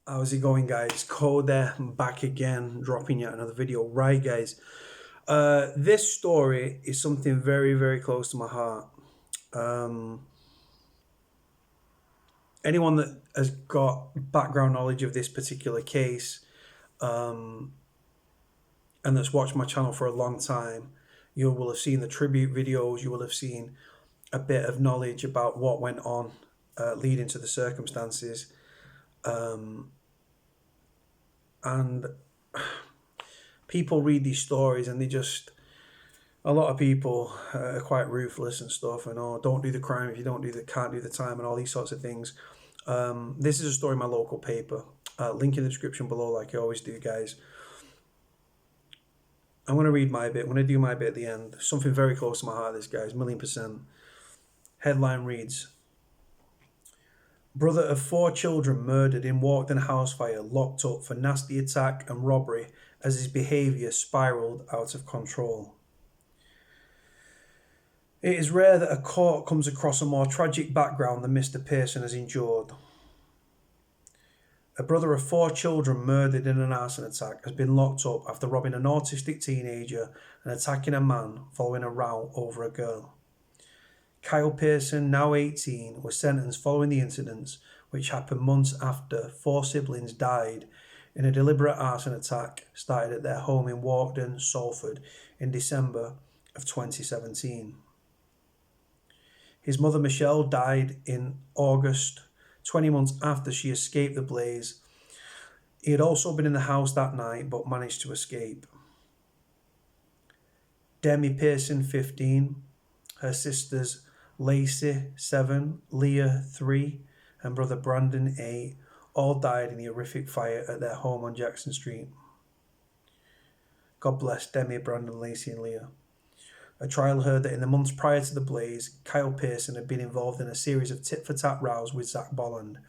How's it going, guys? Cody back again, dropping yet another video. Right, guys. This story is something very, very close to my heart. Um, Anyone that has got background knowledge of this particular case and that's watched my channel for a long time, you will have seen the tribute videos. You will have seen a bit of knowledge about what went on, leading to the circumstances, and people read these stories and a lot of people are quite ruthless and stuff, and don't do the crime if you can't do the time, and all these sorts of things. This is a story in my local paper. Link in the description below, like I always do, guys. I'm going to read my bit. I'm going to do my bit at the end. Something very close to my heart, this, guys, 1,000,000%. Headline reads: Brother of 4 children murdered in Walkden house fire locked up for nasty attack and robbery as his behaviour spiralled out of control. It is rare that a court comes across a more tragic background than Mr. Pearson has endured. A brother of 4 children murdered in an arson attack has been locked up after robbing an autistic teenager and attacking a man following a row over a girl. Kyle Pearson, now 18, was sentenced following the incidents, which happened months after 4 siblings died in a deliberate arson attack started at their home in Walkden, Salford, in December of 2017. His mother Michelle died in August, 20 months after she escaped the blaze. He had also been in the house that night but managed to escape. Demi Pearson, 15, her sisters Lachey, 7, Leah, 3, and brother Brandon, 8, all died in the horrific fire at their home on Jackson Street. God bless Demi, Brandon, Lacey, and Leah. A trial heard that in the months prior to the blaze, Kyle Pearson had been involved in a series of tit-for-tat rows with Zach Bolland,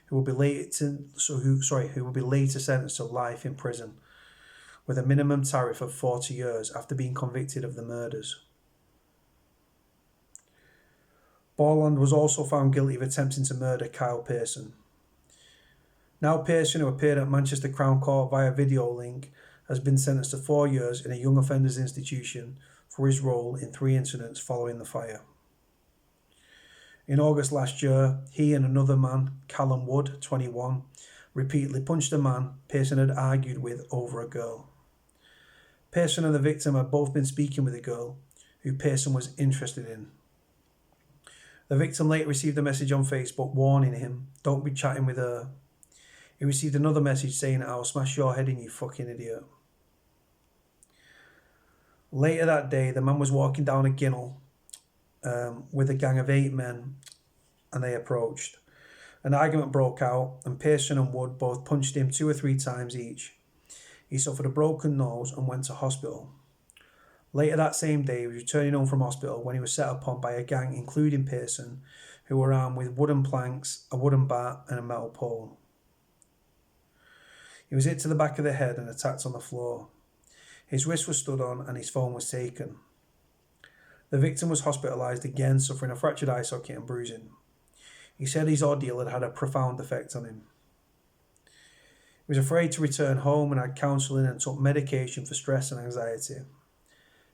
who will be later sentenced to life in prison, with a minimum tariff of 40 years after being convicted of the murders. Bolland was also found guilty of attempting to murder Kyle Pearson. Now Pearson, who appeared at Manchester Crown Court via video link, has been sentenced to 4 years in a young offenders institution for his role in 3 incidents following the fire. In August last year, he and another man, Callum Wood, 21, repeatedly punched a man Pearson had argued with over a girl. Pearson and the victim had both been speaking with a girl who Pearson was interested in. The victim later received a message on Facebook warning him, "Don't be chatting with her." He received another message saying, "I'll smash your head in, you fucking idiot." Later that day, the man was walking down a ginnel with a gang of 8 men, and they approached. An argument broke out, and Pearson and Wood both punched him 2 or 3 times each. He suffered a broken nose and went to hospital. Later that same day, he was returning home from hospital when he was set upon by a gang including Pearson, who were armed with wooden planks, a wooden bat, and a metal pole. He was hit to the back of the head and attacked on the floor. His wrist was stood on and his phone was taken. The victim was hospitalised again, suffering a fractured eye socket and bruising. He said his ordeal had had a profound effect on him. He was afraid to return home and had counselling and took medication for stress and anxiety.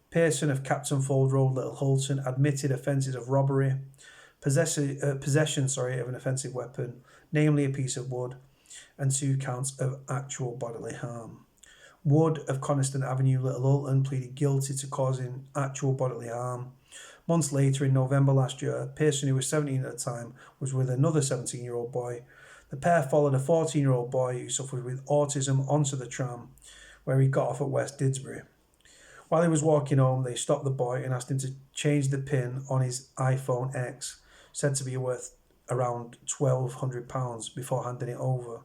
Pearson of Captain Fold Road, Little Hulton, admitted offences of robbery, possession of an offensive weapon, namely a piece of wood, and 2 counts of actual bodily harm. Wood of Coniston Avenue, Little Hulton, pleaded guilty to causing actual bodily harm. Months later, in November last year, Pearson, who was 17 at the time, was with another 17-year-old boy. The pair followed a 14-year-old boy who suffered with autism onto the tram, where he got off at West Didsbury. While he was walking home, they stopped the boy and asked him to change the pin on his iPhone X, said to be worth around £1,200, before handing it over.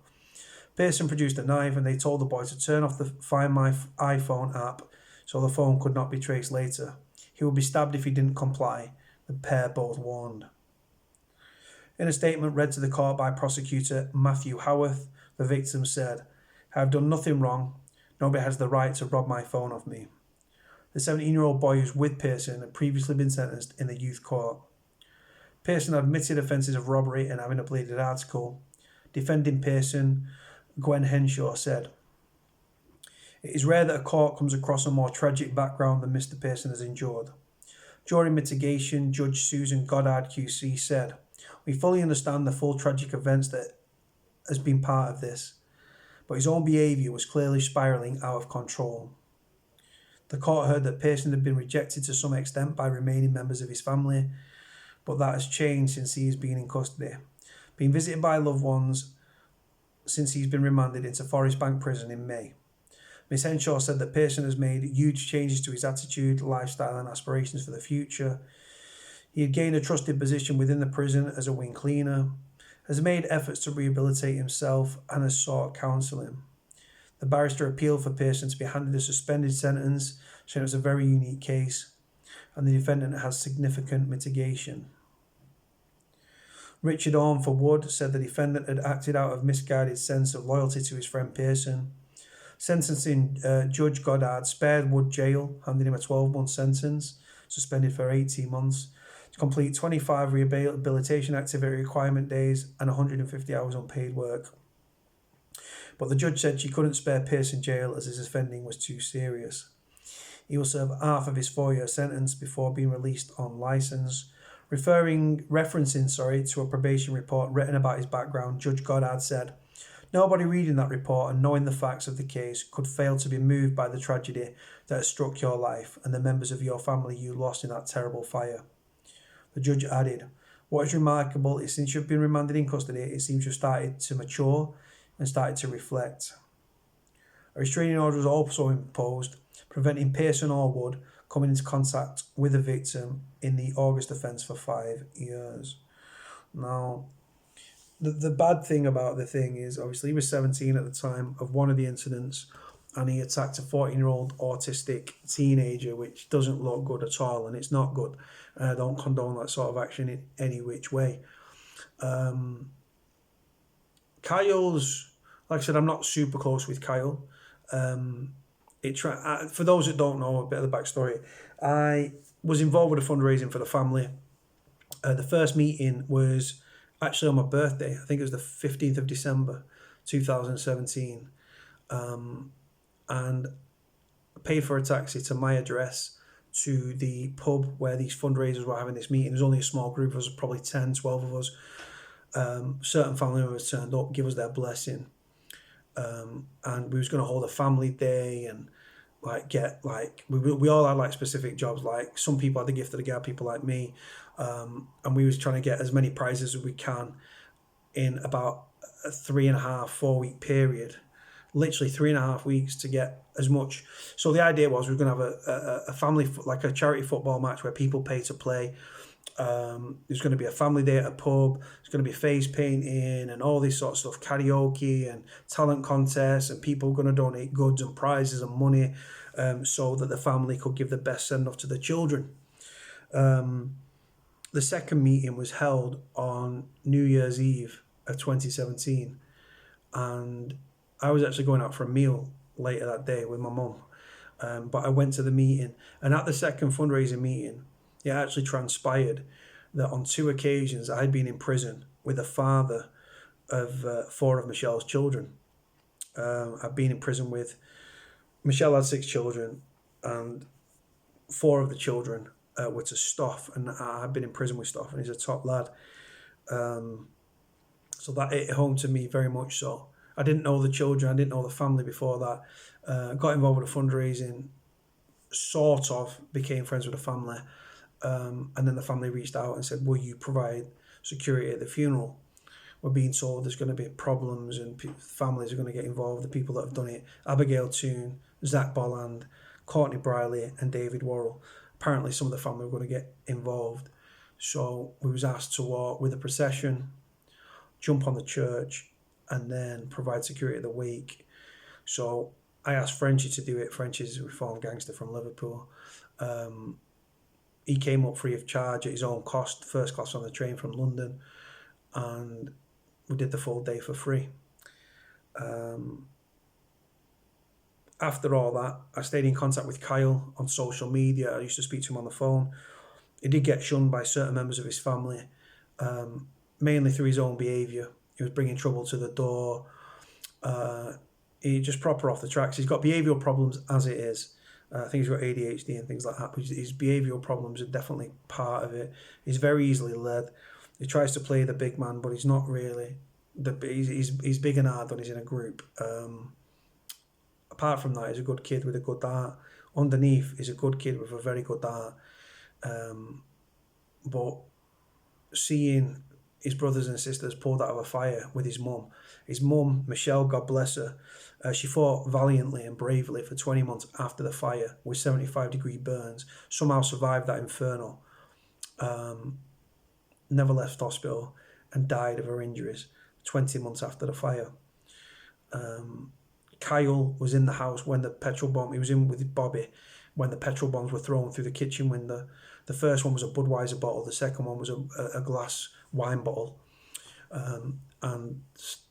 Pearson produced a knife and they told the boy to turn off the Find My iPhone app so the phone could not be traced later. He would be stabbed if he didn't comply, the pair both warned. In a statement read to the court by prosecutor Matthew Howarth, the victim said, "I have done nothing wrong. Nobody has the right to rob my phone off me." The 17-year-old boy who was with Pearson had previously been sentenced in the youth court. Pearson admitted offences of robbery and having a bladed article. Defending Pearson, Gwen Henshaw said, "It is rare that a court comes across a more tragic background than Mr. Pearson has endured." During mitigation, Judge Susan Goddard QC said, "We fully understand the full tragic events that has been part of this, but his own behaviour was clearly spiralling out of control." The court heard that Pearson had been rejected to some extent by remaining members of his family, but that has changed since he has been in custody. Being visited by loved ones since he's been remanded into Forest Bank Prison in May. Ms. Henshaw said that Pearson has made huge changes to his attitude, lifestyle and aspirations for the future. He had gained a trusted position within the prison as a wing cleaner, has made efforts to rehabilitate himself and has sought counselling. The barrister appealed for Pearson to be handed a suspended sentence, saying it was a very unique case, and the defendant has significant mitigation. Richard Orme for Wood said the defendant had acted out of misguided sense of loyalty to his friend Pearson. Sentencing Judge Goddard spared Wood jail, handing him a 12-month sentence, suspended for 18 months, to complete 25 rehabilitation activity requirement days and 150 hours unpaid work. But the judge said she couldn't spare Pearson jail as his offending was too serious. He will serve half of his 4-year sentence before being released on licence. Referencing to a probation report written about his background, Judge Goddard said, "Nobody reading that report and knowing the facts of the case could fail to be moved by the tragedy that has struck your life and the members of your family you lost in that terrible fire." The judge added, "What is remarkable is since you've been remanded in custody, it seems you've started to mature and started to reflect." A restraining order was also imposed, preventing Pearson or Wood coming into contact with the victim in the August offence for 5 years. Now, the bad thing about the thing is, obviously, he was 17 at the time of one of the incidents, and he attacked a 14-year-old autistic teenager, which doesn't look good at all, and it's not good. And I don't condone that sort of action in any which way. Kyle's, like I said, I'm not super close with Kyle. For those that don't know a bit of the backstory, I was involved with a fundraising for the family. The first meeting was actually on my birthday. I think it was the 15th of December, 2017. And I paid for a taxi to my address to the pub where these fundraisers were having this meeting. There was only a small group of us, probably 10, 12 of us. Certain family members turned up, give us their blessing. And we was going to hold a family day and we all had specific jobs. Like some people had the gift of the gab, people like me, and we was trying to get as many prizes as we can in about a 3.5-4 week period, literally 3.5 weeks to get as much. So the idea was we were going to have a family, like a charity football match where people pay to play. There's going to be a family day at a pub. There's going to be face painting and all this sort of stuff, karaoke and talent contests, and people are going to donate goods and prizes and money so that the family could give the best send-off to the children. The second meeting was held on New Year's Eve of 2017, and I was actually going out for a meal later that day with my mum, but I went to the meeting, and at the second fundraising meeting, it actually transpired that on 2 occasions I had been in prison with the father of 4 of Michelle's children. I've been in prison with, Michelle had 6 children, and 4 of the children were to Stoff, and I've been in prison with Stoff, and he's a top lad. So that hit home to me very much so. I didn't know the children, I didn't know the family before that. Got involved with the fundraising, sort of became friends with the family. And then the family reached out and said, "Will you provide security at the funeral? We're being told there's going to be problems and families are going to get involved, the people that have done it. Abigail Toon, Zach Bolland, Courtney Briley and David Worrell. Apparently some of the family were going to get involved." So we was asked to walk with a procession, jump on the church, and then provide security at the wake. So I asked Frenchie to do it. Frenchie's a reformed gangster from Liverpool. He came up free of charge at his own cost, first class on the train from London, and we did the full day for free. After all that, I stayed in contact with Kyle on social media. I used to speak to him on the phone. He did get shunned by certain members of his family, mainly through his own behaviour. He was bringing trouble to the door. He just proper off the tracks. He's got behavioural problems as it is. I think he's got ADHD and things like that, but his behavioural problems are definitely part of it. He's very easily led. He tries to play the big man, but he's not really. He's big and hard when he's in a group. Apart from that, he's a good kid with a good heart. Underneath, he's a good kid with a very good heart. But seeing his brothers and sisters pulled out of a fire with his mum, Michelle, God bless her, she fought valiantly and bravely for 20 months after the fire with 75-degree burns, somehow survived that inferno, never left hospital, and died of her injuries 20 months after the fire. Kyle was in the house when he was in with Bobby when the petrol bombs were thrown through the kitchen window. The first one was a Budweiser bottle, the second one was a glass wine bottle. And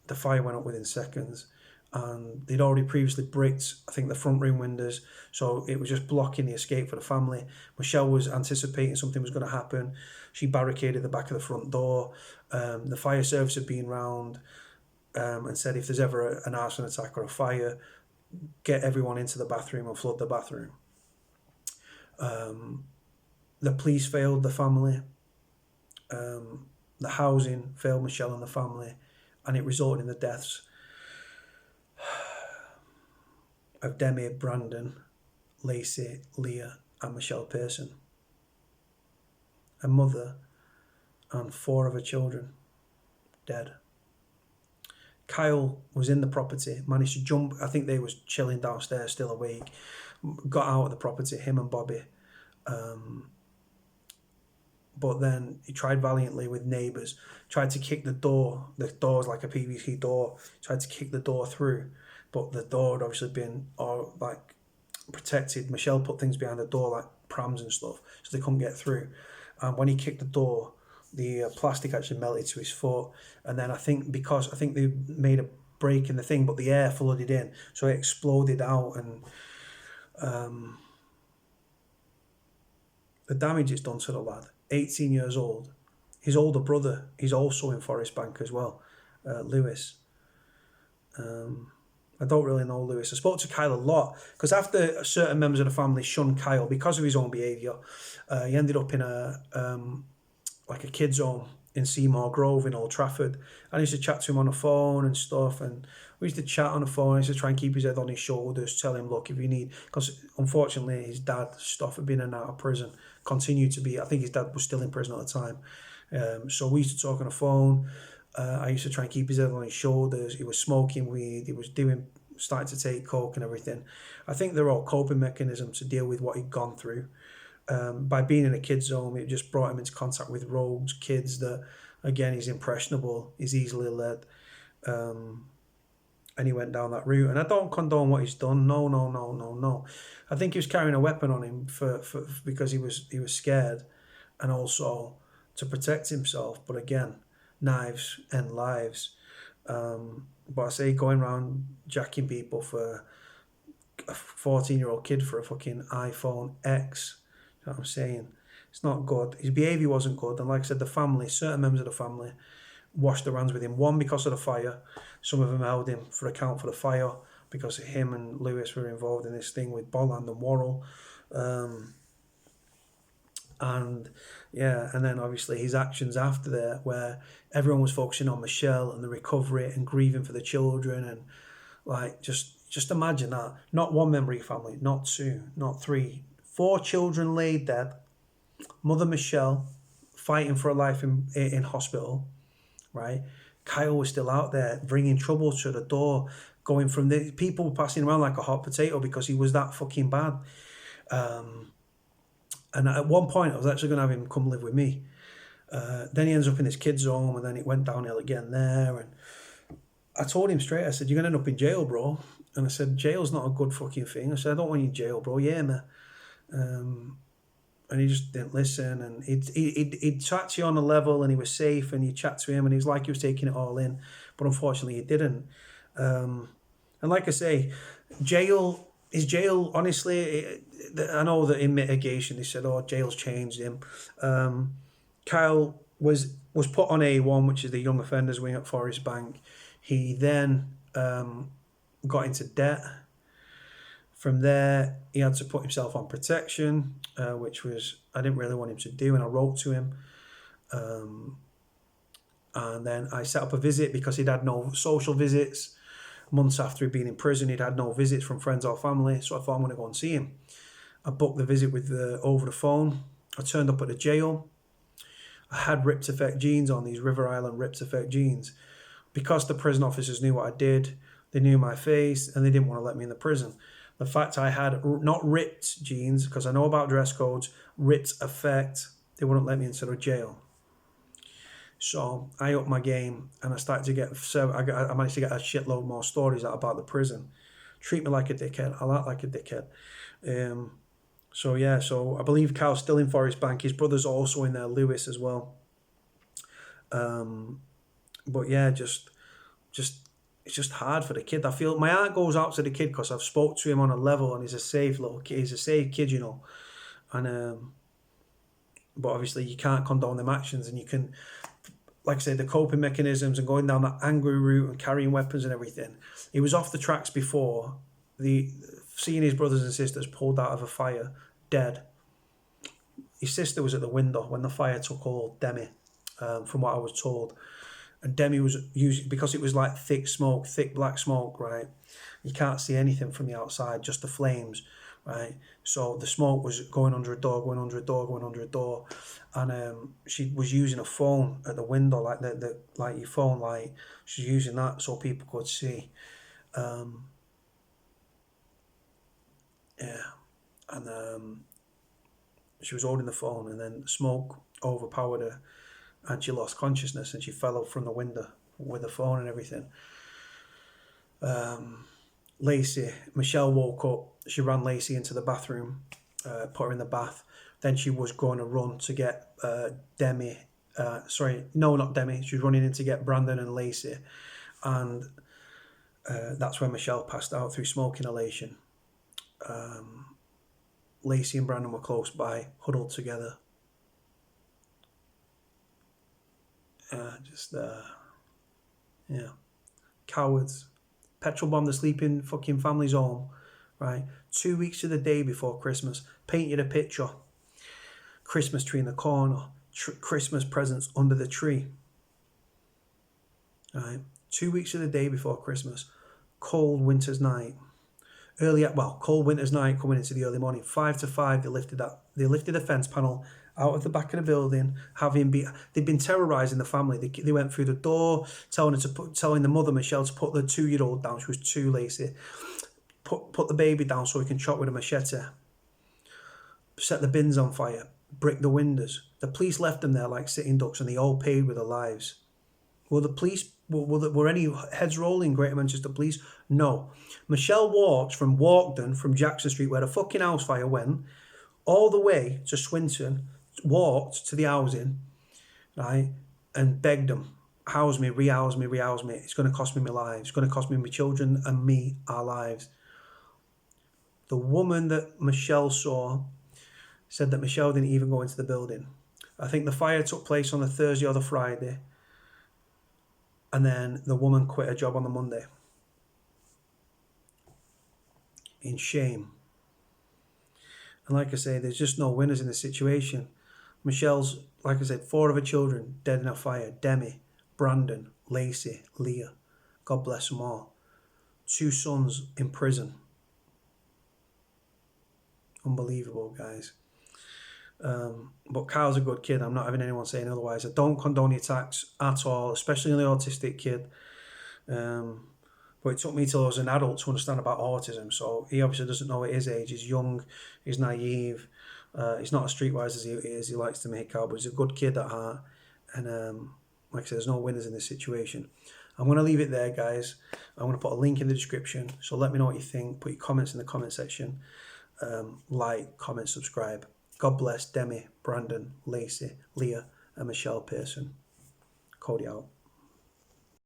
the fire went up within seconds. And they'd already previously bricked, I think, the front room windows, so it was just blocking the escape for the family. Michelle was anticipating something was going to happen. She barricaded the back of the front door. The fire service had been round and said if there's ever an arson attack or a fire, get everyone into the bathroom and flood the bathroom. The police failed the family. The housing failed Michelle and the family, and it resulted in the deaths of Demi, Brandon, Lachey, Leah, and Michelle Pearson. A mother and 4 of her children dead. Kyle was in the property, managed to jump. I think they was chilling downstairs, still awake. Got out of the property, him and Bobby. But then he tried valiantly with neighbours, tried to kick the door. The door's like a PVC door. Tried to kick the door through, but the door had obviously been protected. Michelle put things behind the door like prams and stuff, so they couldn't get through. And when he kicked the door, the plastic actually melted to his foot. And then I think they made a break in the thing, but the air flooded in, so it exploded out. And the damage it's done to the lad, 18 years old. His older brother, he's also in Forest Bank as well, Lewis. I don't really know Lewis. I spoke to Kyle a lot because after certain members of the family shunned Kyle because of his own behaviour, he ended up in a kids home in Seymour Grove in Old Trafford. I used to chat to him on the phone and stuff, and we used to chat on the phone. I used to try and keep his head on his shoulders, tell him, look, if you need, because unfortunately his dad, stuff had been in and out of prison, continued to be. I think his dad was still in prison at the time. So we used to talk on the phone. I used to try and keep his head on his shoulders. He was smoking weed. He was starting to take coke and everything. I think they're all coping mechanisms to deal with what he'd gone through. By being in a kid's home, it just brought him into contact with rogues, kids that, again, he's impressionable, he's easily led, and he went down that route. And I don't condone what he's done. No. I think he was carrying a weapon on him for because he was scared, and also to protect himself. But again, knives end lives. But I say going around jacking people for a 14-year-old kid for a fucking iPhone X. You know what I'm saying? It's not good. His behaviour wasn't good. And like I said, the family, certain members of the family washed their hands with him. One, because of the fire. Some of them held him for account for the fire because him and Lewis were involved in this thing with Bolland and Worrell. And then obviously his actions after that, where everyone was focusing on Michelle and the recovery and grieving for the children, and like just imagine that. Not one member of your family, not 2, not 3, 4 children laid dead. Mother Michelle fighting for her life in hospital, right? Kyle was still out there bringing trouble to the door, going from the people passing around like a hot potato because he was that fucking bad. And at one point, I was actually going to have him come live with me. Then he ends up in this kid's home, and then it went downhill again there. And I told him straight, I said, you're going to end up in jail, bro. And I said, jail's not a good fucking thing. I said, I don't want you in jail, bro. Yeah, man. And he just didn't listen. And he'd chat to you on a level, and he was safe, and you chat to him, and he was like he was taking it all in. But unfortunately, he didn't. And like I say, jail, honestly, I know that in mitigation, they said, jail's changed him. Kyle was put on A1, which is the young offenders wing at Forest Bank. He then got into debt. From there, he had to put himself on protection, which was I didn't really want him to do, and I wrote to him. And then I set up a visit because he'd had no social visits. Months after he'd been in prison, he'd had no visits from friends or family, so I thought I'm going to go and see him. I booked the visit with over the phone. I turned up at the jail. I had Ripped Effect jeans on, these River Island Ripped Effect jeans. Because the prison officers knew what I did, they knew my face, and they didn't want to let me in the prison. The fact I had not ripped jeans, because I know about dress codes, Ripped Effect, they wouldn't let me into the jail. So I upped my game, and I started to get, I managed to get a shitload more stories out about the prison. Treat me like a dickhead. I act like a dickhead. So I believe Carl's still in Forest Bank. His brother's also in there, Lewis, as well. But yeah, just it's just hard for the kid. I feel my heart goes out to the kid because I've spoke to him on a level, and he's a safe little kid. He's a safe kid, you know. And but obviously you can't condone them actions, and you can, like I say, the coping mechanisms and going down that angry route and carrying weapons and everything. He was off the tracks before seeing his brothers and sisters pulled out of a fire, dead. His sister was at the window when the fire took hold, Demi, from what I was told. And Demi was using, because it was like thick smoke, thick black smoke, right? You can't see anything from the outside, just the flames, right? So the smoke was going under a door, going under a door, going under a door. And she was using a phone at the window, like the like your phone light. She's using that so people could see. And she was holding the phone, and then smoke overpowered her, and she lost consciousness, and she fell out from the window with the phone and everything. Lachey, Michelle woke up. She ran Lachey into the bathroom, put her in the bath. Then she was going to run to get Demi. Not Demi. She was running in to get Brandon and Lachey. And that's when Michelle passed out through smoke inhalation. Lachey and Brandon were close by, huddled together. Cowards. Petrol bomb the sleeping fucking family's home, right? 2 weeks to the day before Christmas. Painted a picture. Christmas tree in the corner. Christmas presents under the tree. Right? 2 weeks to the day before Christmas. Cold winter's night. Cold winter's night coming into the early morning. 5 to 5, they lifted the fence panel out of the back of the building. They'd been terrorising the family. They went through the door, telling the mother Michelle to put the 2-year-old down. She was too lazy. Put the baby down so he can chop with a machete. Set the bins on fire. Brick the windows. The police left them there like sitting ducks, and they all paid with their lives. Were the police? Were any heads rolling? Greater Manchester Police? No. Michelle walked from Walkden, from Jackson Street, where the fucking house fire went, all the way to Swinton, walked to the housing, right, and begged them, house me, rehouse me, rehouse me. It's going to cost me my life. It's going to cost me my children and me our lives. The woman that Michelle saw said that Michelle didn't even go into the building. I think the fire took place on the Thursday or the Friday, and then the woman quit her job on the Monday. In shame. And like I say, there's just no winners in this situation. Michelle's, like I said, 4 of her children dead in a fire. Demi, Brandon, Lachey, Leah. God bless them all. 2 sons in prison. Unbelievable, guys. But Kyle's a good kid. I'm not having anyone saying otherwise. I don't condone the attacks at all, especially on the autistic kid. But it took me till I was an adult to understand about autism. So he obviously doesn't know at his age. He's young. He's naive. He's not as streetwise as he likes to make out, but he's a good kid at heart. And like I said, there's no winners in this situation. I'm going to leave it there, guys. I'm going to put a link in the description. So let me know what you think. Put your comments in the comment section. Like, comment, subscribe. God bless Demi, Brandon, Lachey, Leah, and Michelle Pearson. Cody out.